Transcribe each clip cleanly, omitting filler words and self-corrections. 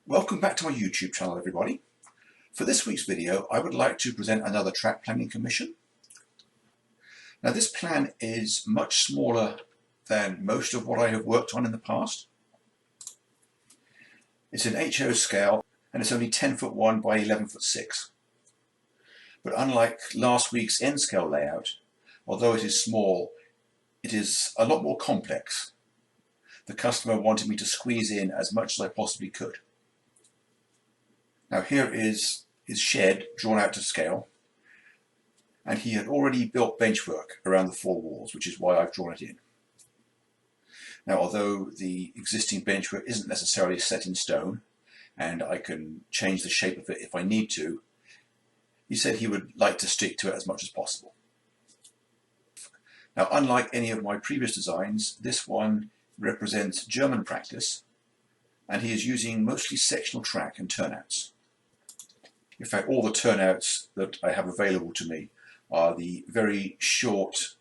Welcome back to my YouTube channel, everybody. For this week's video, I would like to present another track planning commission. Now, this plan is much smaller than most of what I have worked on in the past. It's an HO scale and it's only 10'1" by 11'6". But unlike last week's N scale layout, although it is small, it is a lot more complex. The customer wanted me to squeeze in as much as I possibly could. Now here is his shed drawn out to scale, and he had already built benchwork around the four walls, which is why I've drawn it in. Now, although the existing benchwork isn't necessarily set in stone, and I can change the shape of it if I need to, he said he would like to stick to it as much as possible. Now, unlike any of my previous designs, this one represents German practice, and he is using mostly sectional track and turnouts. In fact, all the turnouts that I have available to me are the very short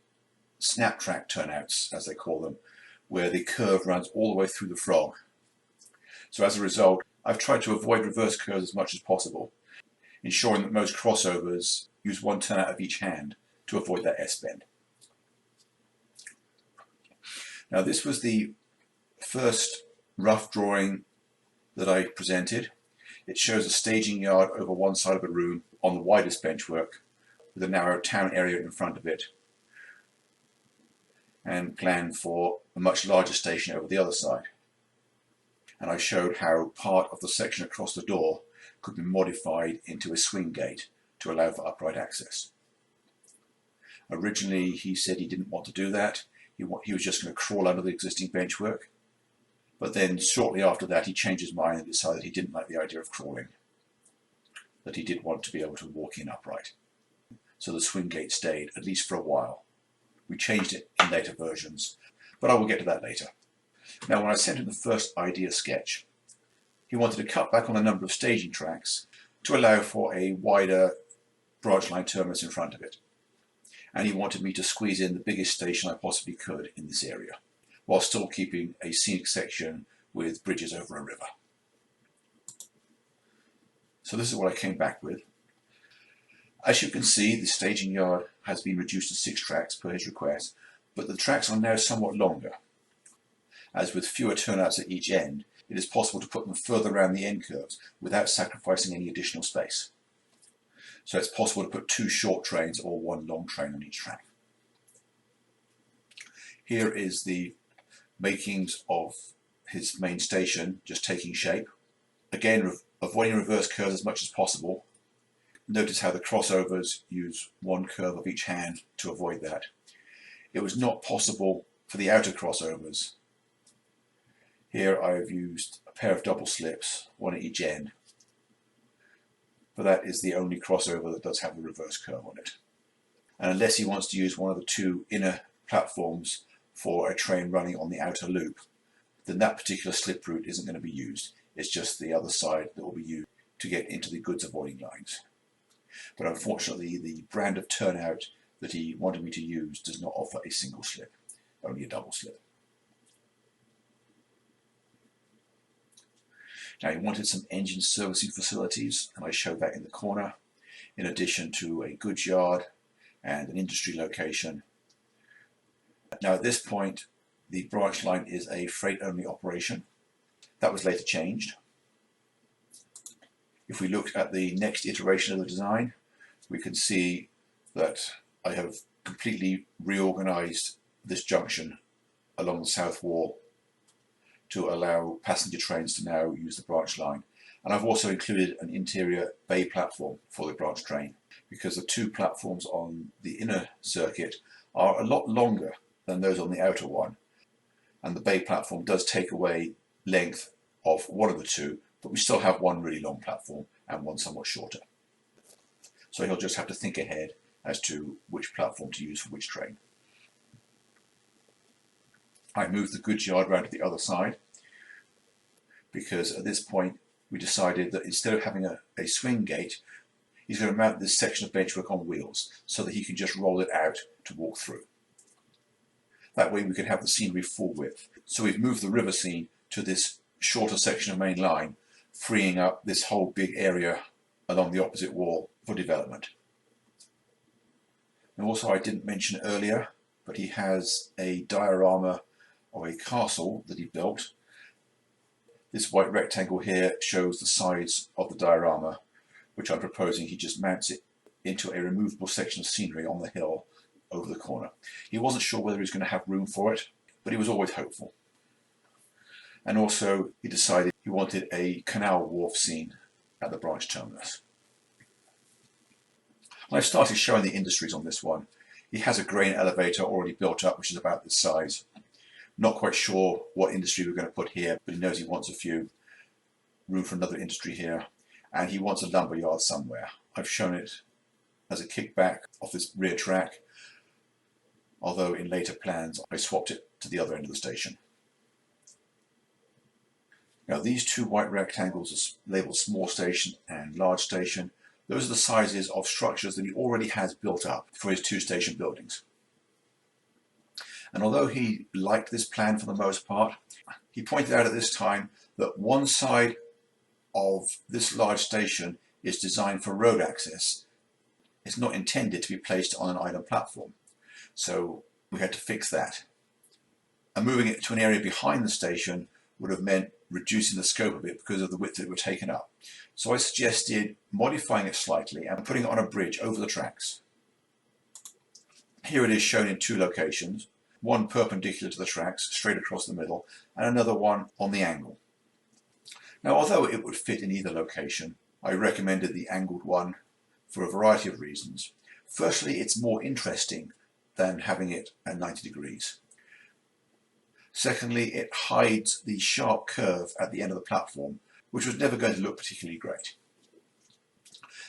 snap track turnouts, as they call them, where the curve runs all the way through the frog. So as a result, I've tried to avoid reverse curves as much as possible, ensuring that most crossovers use one turnout of each hand to avoid that S-bend. Now, this was the first rough drawing that I presented. It shows a staging yard over one side of the room on the widest benchwork, with a narrow town area in front of it, and planned for a much larger station over the other side. And I showed how part of the section across the door could be modified into a swing gate to allow for upright access. Originally, he said he didn't want to do that. He was just going to crawl under the existing benchwork. But then shortly after that, he changed his mind and decided he didn't like the idea of crawling, that he did want to be able to walk in upright. So the swing gate stayed, at least for a while. We changed it in later versions, but I will get to that later. Now, when I sent him the first idea sketch, he wanted to cut back on the number of staging tracks to allow for a wider branch line terminus in front of it. And he wanted me to squeeze in the biggest station I possibly could in this area, while still keeping a scenic section with bridges over a river. So this is what I came back with. As you can see, the staging yard has been reduced to 6 tracks per his request, but the tracks are now somewhat longer. As with fewer turnouts at each end, it is possible to put them further around the end curves without sacrificing any additional space. So it's possible to put 2 short trains or 1 long train on each track. Here is the makings of his main station just taking shape. Again, avoiding reverse curves as much as possible. Notice how the crossovers use 1 curve of each hand to avoid that. It was not possible for the outer crossovers. Here I've used a pair of double slips, 1 at each end, but that is the only crossover that does have the reverse curve on it. And unless he wants to use one of the 2 inner platforms for a train running on the outer loop, then that particular slip route isn't going to be used. It's just the other side that will be used to get into the goods avoiding lines. But unfortunately, the brand of turnout that he wanted me to use does not offer a single slip, only a double slip. Now, he wanted some engine servicing facilities, and I showed that in the corner, in addition to a goods yard and an industry location. Now, at this point, the branch line is a freight-only operation. That was later changed. If we looked at the next iteration of the design, we can see that I have completely reorganized this junction along the south wall to allow passenger trains to now use the branch line. And I've also included an interior bay platform for the branch train, because the 2 platforms on the inner circuit are a lot longer than those on the outer one, and the bay platform does take away length of one of the 2, but we still have 1 really long platform and 1 somewhat shorter. So he'll just have to think ahead as to which platform to use for which train. I moved the goods yard round to the other side, because at this point we decided that instead of having a swing gate, he's going to mount this section of benchwork on wheels so that he can just roll it out to walk through. That way we can have the scenery full width. So we've moved the river scene to this shorter section of main line freeing up this whole big area along the opposite wall for development. And also, I didn't mention earlier, but he has a diorama of a castle that he built. This white rectangle here shows the size of the diorama, which I'm proposing he just mounts it into a removable section of scenery on the hill over the corner. He wasn't sure whether he was going to have room for it, but he was always hopeful. And also, he decided he wanted a canal wharf scene at the branch terminus. I've started showing the industries on this one. He has a grain elevator already built up, which is about this size. Not quite sure what industry we're going to put here, but he knows he wants a few. Room for another industry here. And he wants a lumber yard somewhere. I've shown it as a kickback off this rear track, although in later plans I swapped it to the other end of the station. Now these two white rectangles are labelled small station and large station. Those are the sizes of structures that he already has built up for his two station buildings. And although he liked this plan for the most part, he pointed out at this time that one side of this large station is designed for road access. It's not intended to be placed on an island platform. So we had to fix that. And moving it to an area behind the station would have meant reducing the scope of it because of the width that it would taken up. So I suggested modifying it slightly and putting it on a bridge over the tracks. Here it is shown in two locations, one perpendicular to the tracks, straight across the middle, and another one on the angle. Now, although it would fit in either location, I recommended the angled one for a variety of reasons. Firstly, it's more interesting than having it at 90 degrees. Secondly, it hides the sharp curve at the end of the platform, which was never going to look particularly great.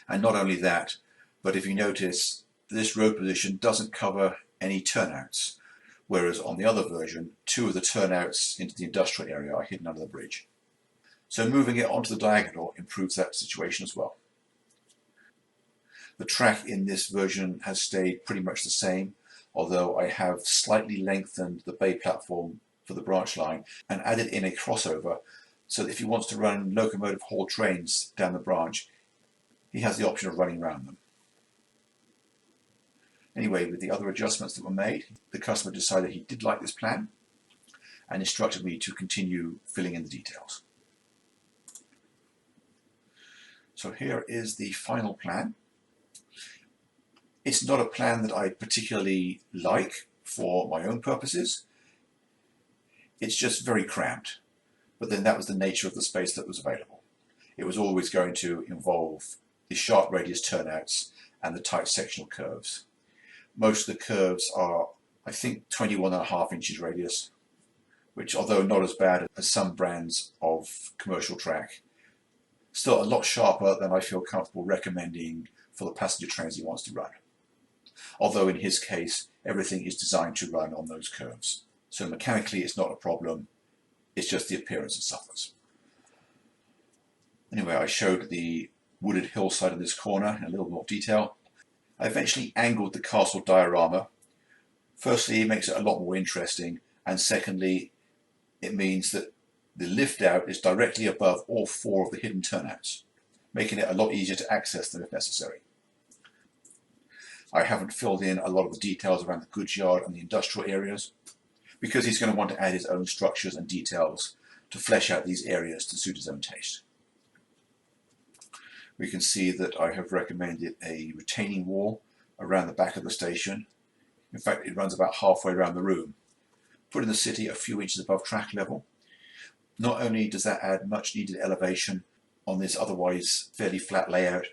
And not only that, but if you notice, this road position doesn't cover any turnouts, whereas on the other version, two of the turnouts into the industrial area are hidden under the bridge. So moving it onto the diagonal improves that situation as well. The track in this version has stayed pretty much the same, although I have slightly lengthened the bay platform for the branch line and added in a crossover so that if he wants to run locomotive haul trains down the branch, he has the option of running around them. Anyway, with the other adjustments that were made, the customer decided he did like this plan and instructed me to continue filling in the details. So here is the final plan. It's not a plan that I particularly like for my own purposes. It's just very cramped, but then that was the nature of the space that was available. It was always going to involve the sharp radius turnouts and the tight sectional curves. Most of the curves are, I think, 21.5 inches radius, which, although not as bad as some brands of commercial track, still a lot sharper than I feel comfortable recommending for the passenger trains he wants to run. Although in his case, everything is designed to run on those curves. So mechanically it's not a problem, it's just the appearance that suffers. Anyway, I showed the wooded hillside in this corner in a little more detail. I eventually angled the castle diorama. Firstly, it makes it a lot more interesting, and secondly, it means that the lift out is directly above all four of the hidden turnouts, making it a lot easier to access them if necessary. I haven't filled in a lot of the details around the goods yard and the industrial areas, because he's going to want to add his own structures and details to flesh out these areas to suit his own taste. We can see that I have recommended a retaining wall around the back of the station. In fact, it runs about halfway around the room, putting the city a few inches above track level. Not only does that add much needed elevation on this otherwise fairly flat layout,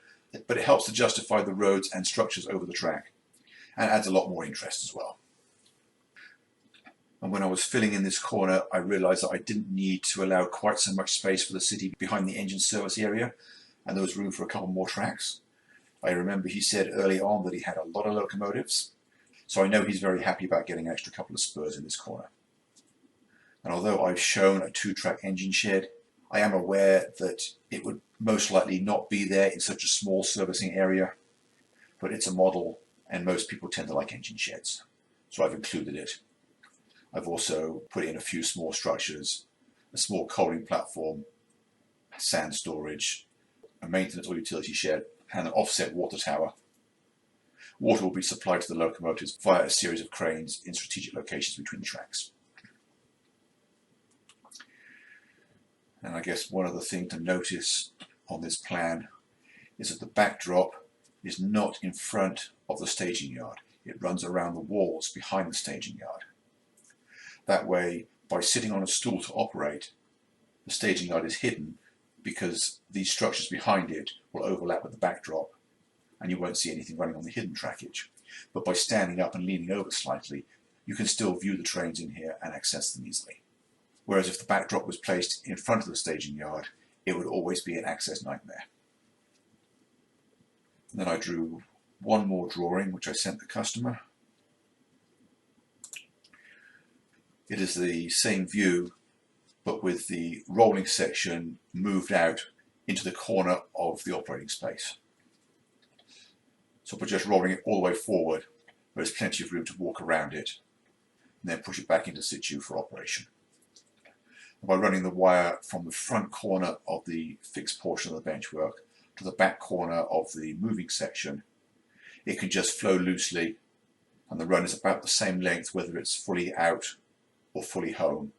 but it helps to justify the roads and structures over the track, and adds a lot more interest as well. And when I was filling in this corner, I realized that I didn't need to allow quite so much space for the city behind the engine service area, and there was room for a couple more tracks. I remember he said early on that he had a lot of locomotives, so I know he's very happy about getting an extra couple of spurs in this corner. And although I've shown a 2-track engine shed, I am aware that it would most likely not be there in such a small servicing area, but it's a model and most people tend to like engine sheds, so I've included it. I've also put in a few small structures, a small coaling platform, sand storage, a maintenance or utility shed, and an offset water tower. Water will be supplied to the locomotives via a series of cranes in strategic locations between the tracks. And I guess one other thing to notice on this plan is that the backdrop is not in front of the staging yard. It runs around the walls behind the staging yard. That way, by sitting on a stool to operate, the staging yard is hidden because these structures behind it will overlap with the backdrop and you won't see anything running on the hidden trackage. But by standing up and leaning over slightly, you can still view the trains in here and access them easily. Whereas if the backdrop was placed in front of the staging yard, it would always be an access nightmare. And then I drew one more drawing which I sent the customer. It is the same view but with the rolling section moved out into the corner of the operating space. So by just rolling it all the way forward, there's plenty of room to walk around it and then push it back into situ for operation. And by running the wire from the front corner of the fixed portion of the benchwork to the back corner of the moving section, it can just flow loosely and the run is about the same length whether it's fully out or fully home.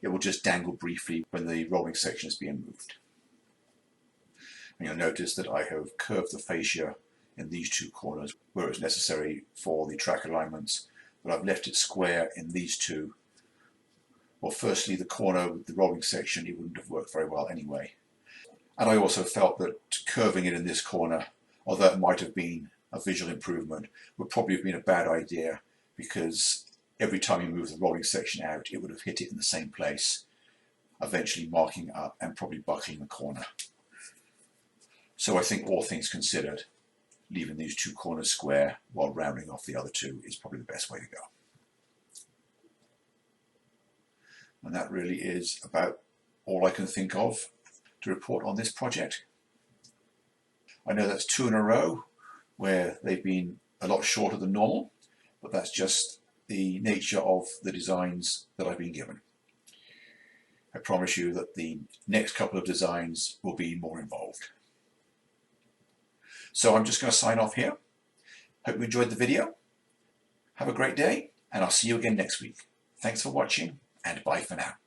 It will just dangle briefly when the rolling section is being moved. And you'll notice that I have curved the fascia in these two corners where it's necessary for the track alignments, but I've left it square in these two. Well, firstly, the corner with the rolling section, it wouldn't have worked very well anyway. And I also felt that curving it in this corner, although it might have been a visual improvement, would probably have been a bad idea because every time you move the rolling section out, it would have hit it in the same place, eventually marking up and probably buckling the corner. So I think all things considered, leaving these two corners square while rounding off the other two is probably the best way to go. And that really is about all I can think of to report on this project. I know that's two in a row where they've been a lot shorter than normal, but that's just the nature of the designs that I've been given. I promise you that the next couple of designs will be more involved. So I'm just going to sign off here. Hope you enjoyed the video. Have a great day, and I'll see you again next week. Thanks for watching, and bye for now.